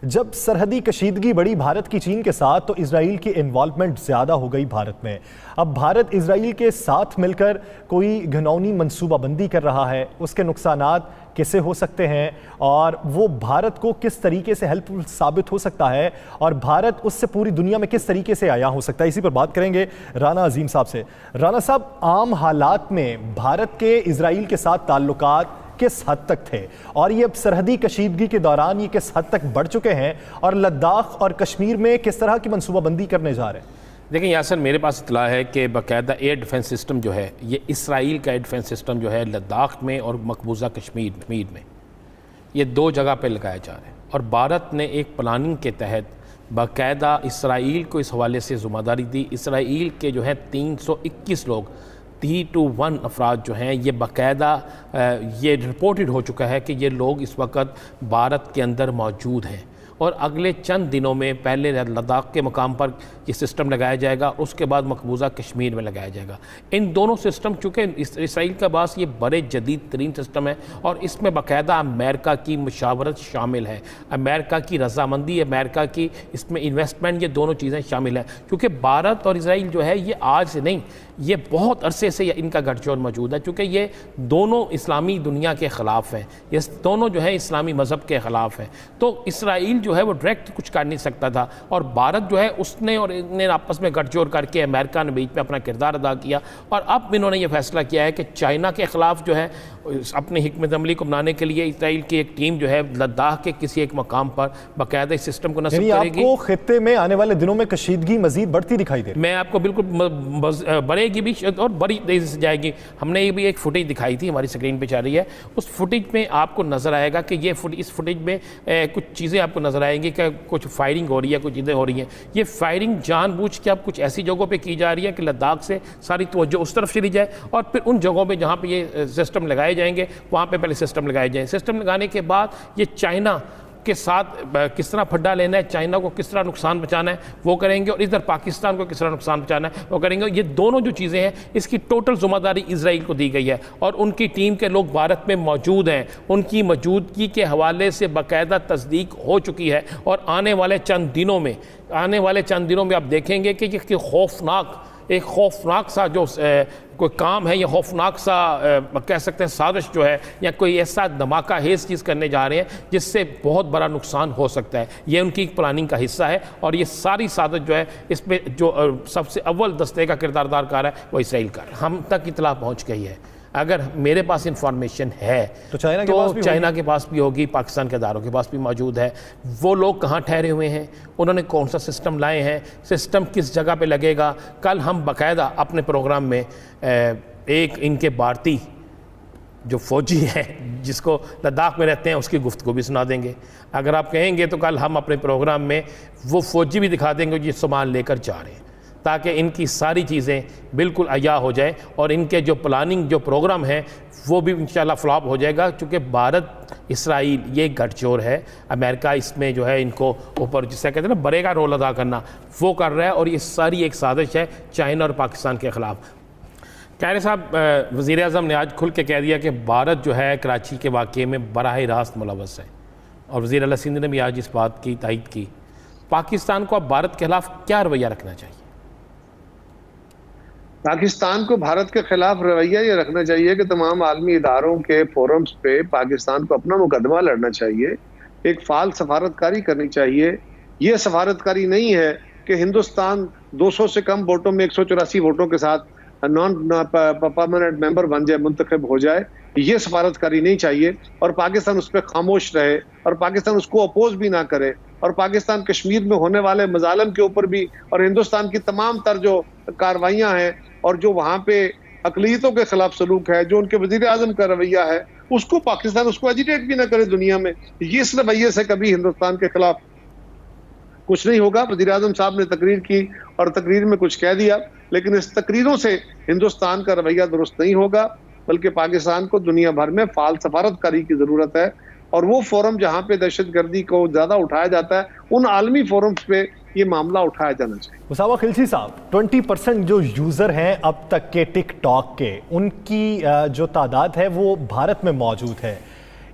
जब सरहदी कशीदगी बढ़ी भारत की चीन के साथ तो इजराइल की इन्वॉल्वमेंट ज़्यादा हो गई भारत में। अब भारत इजराइल के साथ मिलकर कोई घिनौनी मनसूबाबंदी कर रहा है, उसके नुकसानात कैसे हो सकते हैं और वो भारत को किस तरीके से हेल्पफुल साबित हो सकता है और भारत उससे पूरी दुनिया में किस तरीके से आया हो सकता है, इसी पर बात करेंगे राना अजीम साहब से। राना साहब, आम हालात में भारत के इजराइल के साथ ताल्लुकात किस हद तक थे और ये अब सरहदी कशीदगी के दौरान ये किस हद तक बढ़ चुके हैं और लद्दाख और कश्मीर में किस तरह की मनसूबाबंदी करने जा रहे हैं? देखिए यासर, मेरे पास इतला है कि बाकायदा एयर डिफेंस सिस्टम जो है, ये इसराइल का एयर डिफेंस सिस्टम जो है लद्दाख में और मकबूजा कश्मीर में ये दो जगह पे लगाया जा रहा है और भारत ने एक प्लानिंग के तहत बाकायदा इसराइल को इस हवाले से ज़िम्मेदारी दी। इसराइल के जो है 321 लोग 3-1 अफराद जो हैं ये बाकायदा ये रिपोर्टेड हो चुका है कि ये लोग इस वक्त भारत के अंदर मौजूद हैं और अगले चंद दिनों में पहले लद्दाख के मकाम पर ये सिस्टम लगाया जाएगा, उसके बाद मकबूजा कश्मीर में लगाया जाएगा। इन दोनों सिस्टम चूँकि इसराइल के पास ये बड़े जदीद तरीन सिस्टम है और इसमें बाकायदा अमेरिका की मुशावरत शामिल है, अमेरिका की रजामंदी, अमेरिका की इसमें इन्वेस्टमेंट, ये दोनों चीज़ें शामिल हैं। क्योंकि भारत और इसराइल जो है ये आज से नहीं, ये बहुत अरसे से इनका गठजोड़ मौजूद है, क्योंकि ये दोनों इस्लामी दुनिया के ख़िलाफ़ हैं, ये दोनों जो है इस्लामी मज़हब के ख़िलाफ़ हैं। तो इसराइल जो है वो डायरेक्ट कुछ कर नहीं सकता था और भारत जो है उसने और इन्हें आपस में गठजोड़ करके अमेरिका ने बीच में अपना किरदार अदा किया और अब इन्होंने ये फैसला किया है कि चाइना के ख़िलाफ़ जो है अपनी हिकमत अमली को बनाने के लिए इसराइल की एक टीम जो है लद्दाख के किसी एक मकाम पर बाकायदा इस सिस्टम को नस्ब करेगी। आपको खित्ते में आने वाले दिनों में कशीदगी मजीद बढ़ती दिखाई दे रही है? मैं आपको बिल्कुल बढ़ेगी भी और बड़ी तेज़ी से जाएगी। हमने ये भी एक फुटेज दिखाई थी, हमारी स्क्रीन पे जा रही है, उस फुटेज में आपको नज़र आएगा कि इस फुटेज में कुछ चीज़ें आपको नज़र आएंगी कि कुछ फायरिंग हो रही है, कुछ चीज़ें हो रही हैं। ये फायरिंग जानबूझ के अब कुछ ऐसी जगहों पे की जा रही है कि लद्दाख से सारी तवज्जो उस तरफ चली जाए और फिर उन जगहों पे जहाँ पे ये सिस्टम लगाए जाएंगे वहाँ पे पहले सिस्टम लगाए जाएँ। सिस्टम लगाने के बाद ये चाइना के साथ किस तरह फड्डा लेना है, चाइना को किस तरह नुकसान पहुंचाना है वो करेंगे और इधर पाकिस्तान को किस तरह नुकसान पहुंचाना है वो करेंगे। ये दोनों जो चीज़ें हैं इसकी टोटल जिम्मेदारी इजराइल को दी गई है और उनकी टीम के लोग भारत में मौजूद हैं। उनकी मौजूदगी के हवाले से बाकायदा तस्दीक हो चुकी है और आने वाले चंद दिनों में आप देखेंगे कि एक खौफनाक सा जो कोई काम है, ये खौफनाक सा कह सकते हैं साजिश जो है या कोई ऐसा धमाका हेज चीज़ करने जा रहे हैं जिससे बहुत बड़ा नुकसान हो सकता है। ये उनकी प्लानिंग का हिस्सा है और ये सारी साजिश जो है इसमें जो सबसे अव्वल दस्ते का किरदार अदा कर रहा है वो इसराइल का। हम तक इतला पहुँच गई है, अगर मेरे पास इंफॉर्मेशन है तो चाइना के पास भी होगी, पाकिस्तान के अदारों के पास भी मौजूद है। वो लोग कहाँ ठहरे हुए हैं, उन्होंने कौन सा सिस्टम लाए हैं, सिस्टम किस जगह पे लगेगा। कल हम बाकायदा अपने प्रोग्राम में एक इनके भारतीय जो फौजी है जिसको लद्दाख में रहते हैं उसकी गुफ्तगू भी सुना देंगे। अगर आप कहेंगे तो कल हम अपने प्रोग्राम में वो फौजी भी दिखा देंगे जो सामान लेकर जा रहे हैं, ताकि इनकी सारी चीज़ें बिल्कुल अया हो जाए और इनके जो प्लानिंग जो प्रोग्राम है वो भी इंशाल्लाह फ्लॉप हो जाएगा। क्योंकि भारत इसराइल ये गठजोड़ है, अमेरिका इसमें जो है इनको ऊपर जिससे कहते हैं ना बड़े का रोल अदा करना वो कर रहा है और ये सारी एक साजिश है चाइना और पाकिस्तान के ख़िलाफ़। कैरे साहब, वज़ीर आज़म ने आज खुल के कह दिया कि भारत जो है कराची के वाक़े में बराह रास्त मुलव्वस है और वज़ीर आला सिंध ने भी आज इस बात की तायीद की। पाकिस्तान को अब भारत के ख़िलाफ़ क्या रवैया रखना चाहिए? पाकिस्तान को भारत के खिलाफ रवैया ये रखना चाहिए कि तमाम आलमी इदारों के फोरम्स पे पाकिस्तान को अपना मुकदमा लड़ना चाहिए, एक फाल सफारतकारी करनी चाहिए। ये सफारतकारी नहीं है कि हिंदुस्तान 200 से कम वोटों में 184 वोटों के साथ नॉन परमानेंट मेंबर बन जाए, मुंतखब हो जाए। ये सफारतकारी नहीं चाहिए और पाकिस्तान उस पर खामोश रहे और पाकिस्तान उसको अपोज भी ना करे और पाकिस्तान कश्मीर में होने वाले मजालम के ऊपर भी और हिंदुस्तान की तमाम तर जो कार्रवाइयाँ हैं और जो वहाँ पे अकलीतों के खिलाफ सलूक है, जो उनके वजीर आजम का रवैया है, उसको पाकिस्तान उसको एजिटेट भी ना करे दुनिया में। ये इस रवैये से कभी हिंदुस्तान के खिलाफ कुछ नहीं होगा। वजीर आजम साहब ने तकरीर की और तकरीर में कुछ कह दिया, लेकिन इस तकरीरों से हिंदुस्तान का रवैया दुरुस्त नहीं होगा, बल्कि पाकिस्तान को दुनिया भर में फाल सफारतकारी की जरूरत है और वो फोरम जहाँ पे दहशतगर्दी को ज्यादा उठाया जाता है उन आलमी फोरम्स पे ये मामला उठाया जाना चाहिए। मुसावा खिलची साहब, 20% जो यूजर हैं अब तक के टिकटॉक के, उनकी जो तादाद है वो भारत में मौजूद है।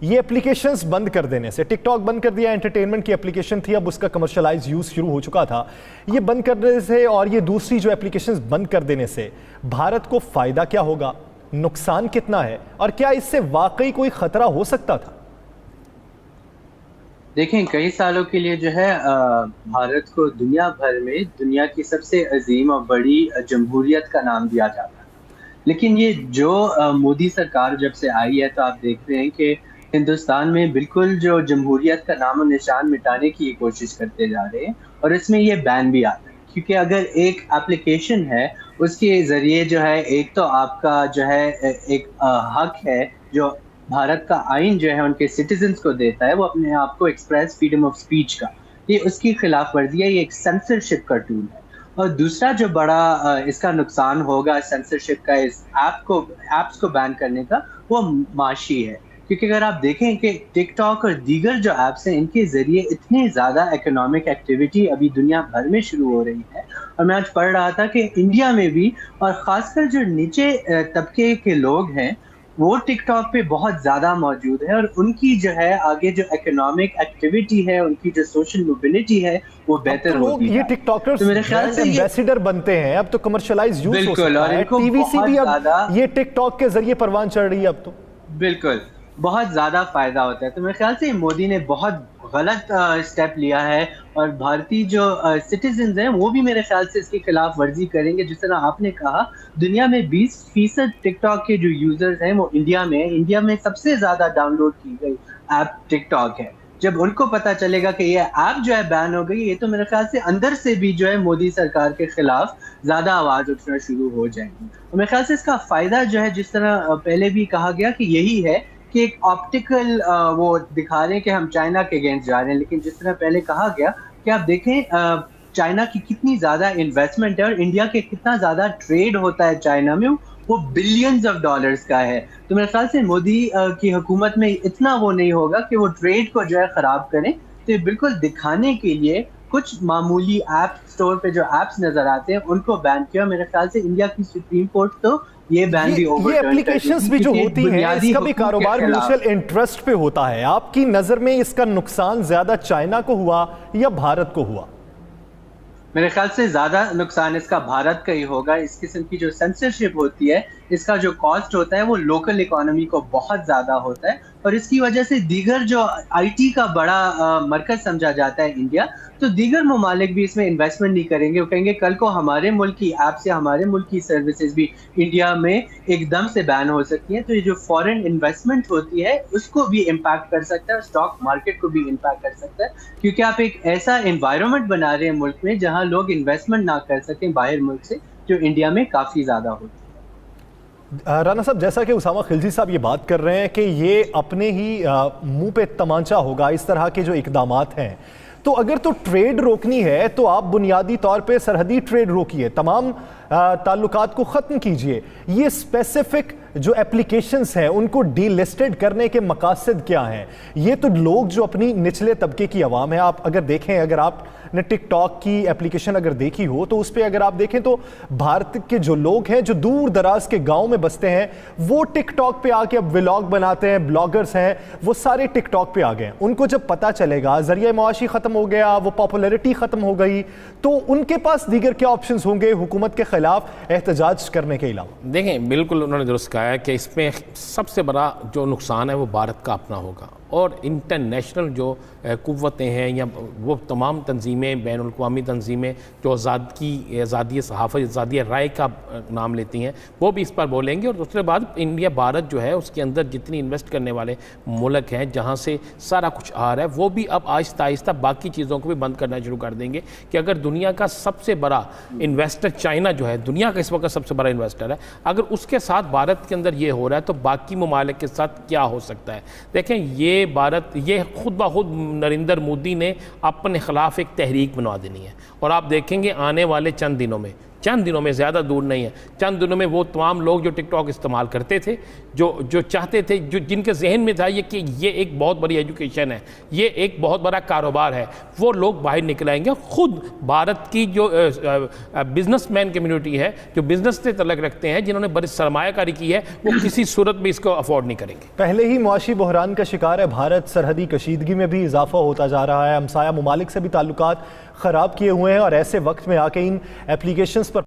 ये एप्लीकेशंस बंद कर देने से, टिकटॉक बंद कर दिया, एंटरटेनमेंट की एप्लीकेशन थी, अब उसका कमर्शलाइज यूज़ शुरू हो चुका था, ये बंद करने से और ये दूसरी जो एप्लीकेशंस बंद कर देने से भारत को फ़ायदा क्या होगा, नुकसान कितना है, और क्या इससे वाकई कोई ख़तरा हो सकता था? देखें, कई सालों के लिए जो है भारत को दुनिया भर में दुनिया की सबसे अजीम और बड़ी जमहूरियत का नाम दिया जाता है। लेकिन ये जो मोदी सरकार जब से आई है, तो आप देख रहे हैं कि हिंदुस्तान में बिल्कुल जो जमहूरियत का नाम और निशान मिटाने की कोशिश करते जा रहे हैं, और इसमें ये बैन भी आता है। क्योंकि अगर एक एप्लीकेशन है, उसके ज़रिए जो है एक तो आपका जो है एक हक है जो भारत का आइन जो है उनके सिटीजन्स को देता है, वो अपने आप को एक्सप्रेस फ्रीडम ऑफ स्पीच का, ये उसकी खिलाफ वर्जी है, ये एक सेंसरशिप का टूल है। और दूसरा जो बड़ा इसका नुकसान होगा सेंसरशिप का, इस ऐप्स को बैन करने का, वो माशी है। क्योंकि अगर आप देखें कि टिकटॉक और दीगर जो ऐप्स हैं, इनके ज़रिए इतनी ज़्यादा इकोनॉमिक एक्टिविटी अभी दुनिया भर में शुरू हो रही है। और मैं आज पढ़ रहा था कि इंडिया में भी, और ख़ासकर जो नीचे तबके के लोग हैं, वो टिकटॉक पे बहुत ज़्यादा मौजूद है, और उनकी जो है आगे जो इकोनॉमिक एक्टिविटी है, उनकी जो सोशल मोबिलिटी है, वो बेहतर होती है। ये टिकटॉकर्स तो मेरे ख्याल से एम्बेसडर बनते हैं, अब तो कमर्शियलाइज यूज हो सकता है, टीवीसी भी अब ये टिकटॉक के जरिए परवान चढ़ रही है अब तो। बिल्कुल, बहुत ज़्यादा फ़ायदा होता है। तो मेरे ख्याल से मोदी ने बहुत गलत स्टेप लिया है, और भारतीय जो सिटीजन्स हैं वो भी मेरे ख्याल से इसकी खिलाफ वर्जी करेंगे। जिस तरह आपने कहा, दुनिया में 20% टिकटॉक के जो यूज़र्स हैं वो इंडिया में, इंडिया में सबसे ज़्यादा डाउनलोड की गई ऐप टिकटॉक है। जब उनको पता चलेगा कि ये ऐप जो है बैन हो गई, ये तो मेरे ख्याल से अंदर से भी जो है मोदी सरकार के खिलाफ ज़्यादा आवाज़ उठना शुरू हो जाएगी। और मेरे ख्याल से इसका फ़ायदा जो है, जिस तरह पहले भी कहा गया कि यही है कि एक ऑप्टिकल वो दिखा रहे हैं कि हम चाइना के अगेंस्ट जा रहे हैं। लेकिन जिस तरह पहले कहा गया कि आप देखें चाइना की कितनी ज़्यादा इन्वेस्टमेंट है, और इंडिया के कितना ज़्यादा ट्रेड होता है चाइना में, वो बिलियंस ऑफ डॉलर्स का है। तो मेरे ख्याल से मोदी की हुकूमत में इतना वो नहीं होगा कि वो ट्रेड को जो है ख़राब करें। तो ये बिल्कुल दिखाने के लिए कुछ मामूली ऐप स्टोर पे जो ऐप्स नज़र आते हैं उनको बैन किया। मेरे ख्याल से इंडिया की सुप्रीम कोर्ट तो ये बैन भी ये एप्लीकेशंस भी जो होती हैं, इसका भी कारोबार म्यूचुअल इंटरेस्ट पे होता है। आपकी नजर में इसका नुकसान ज्यादा चाइना को हुआ या भारत को हुआ? मेरे ख्याल से ज्यादा नुकसान इसका भारत का ही होगा। इस किस्म की जो सेंसरशिप होती है, इसका जो कॉस्ट होता है वो लोकल इकोनॉमी को बहुत ज्यादा होता है, और इसकी वजह से दीगर जो आईटी का बड़ा मरकज समझा जाता है इंडिया, तो दीगर ममालिक भी इसमें इन्वेस्टमेंट नहीं करेंगे। वो कहेंगे कल को हमारे मुल्क की ऐप्स या हमारे मुल्क की सर्विसेज भी इंडिया में एकदम से बैन हो सकती हैं। तो ये जो फॉरेन इन्वेस्टमेंट होती है उसको भी इम्पैक्ट कर सकता है, स्टॉक मार्केट को भी इम्पैक्ट कर सकता है, क्योंकि आप एक ऐसा एनवायरनमेंट बना रहे हैं मुल्क में जहाँ लोग इन्वेस्टमेंट ना कर सकें बाहर मुल्क से, जो इंडिया में काफ़ी ज़्यादा होती है। राना साहब, जैसा कि उसामा खिलजी साहब ये बात कर रहे हैं कि ये अपने ही मुंह पे तमांचा होगा इस तरह के जो इकदामात हैं, तो अगर तो ट्रेड रोकनी है तो आप बुनियादी तौर पे सरहदी ट्रेड रोकिए, तमाम ताल्लुकात को ख़त्म कीजिए। ये स्पेसिफिक जो एप्लीकेशंस हैं उनको डीलिस्टेड करने के मकासद क्या हैं? ये तो लोग जो अपनी निचले तबके की आवाम है, आप अगर देखें, अगर आपने टिकटॉक की एप्लीकेशन अगर देखी हो तो उस पर अगर आप देखें तो भारत के जो लोग हैं जो दूर दराज के गाँव में बसते हैं, वो टिकटॉक पे आके अब व्लॉग बनाते हैं, ब्लॉगर्स हैं, वो सारे टिकटॉक पे आ गए। उनको जब पता चलेगा ज़रिया मुआशी ख़त्म हो गया, वो पॉपुलैरिटी ख़त्म हो गई, तो उनके पास दीगर क्या ऑप्शंस होंगे हुकूमत के खिलाफ एहतजाज करने के अलावा? देखें, बिल्कुल उन्होंने दुरुस्त कहा है कि इसमें सबसे बड़ा जो नुकसान है वो भारत का अपना होगा, और इंटरनेशनल जो कुव्वतें हैं या वो तमाम तंजीमें, बैनुल अक़वामी तंजीमें जो आज़ादी सहाफ़त, आज़ादी राय का नाम लेती हैं, वो भी इस पर बोलेंगे। और दूसरे बाद इंडिया, भारत जो है उसके अंदर जितनी इन्वेस्ट करने वाले मुल्क हैं जहाँ से सारा कुछ आ रहा है, वो भी अब आहिस्ता आहिस्ता बाकी चीज़ों को भी बंद करना शुरू कर देंगे। कि अगर दुनिया का सबसे बड़ा इन्वेस्टर चाइना जो है, दुनिया का इस वक्त सबसे बड़ा इन्वेस्टर है, अगर उसके साथ भारत के अंदर ये हो रहा है तो बाकी ममालिक के साथ क्या हो सकता है? देखें, ये भारत, ये खुद ब खुद नरेंद्र मोदी ने अपने खिलाफ एक तहरीक बनवा देनी है, और आप देखेंगे आने वाले चंद दिनों में चंद दिनों में, ज़्यादा दूर नहीं है, चंद दिनों में वो तमाम लोग जो टिकटॉक इस्तेमाल करते थे, जो चाहते थे, जो जिनके जहन में था कि ये एक बहुत बड़ी एजुकेशन है, ये एक बहुत बड़ा कारोबार है, वो लोग बाहर निकल आएंगे। खुद भारत की जो बिजनेसमैन कम्युनिटी है, जो बिजनेस से तल्लुक़ रखते हैं, जिन्होंने बड़ी सरमायाकारी की है, वो किसी सूरत में इसको अफोर्ड नहीं करेंगे। पहले ही मुआशी बहरान का शिकार है भारत, सरहदी कशीदगी में भी इजाफा होता जा रहा है, हमसाया ममालिक से भी ताल्लुकात ख़राब किए हुए हैं और ऐसे वक्त में आके इन एप्लीकेशंस पर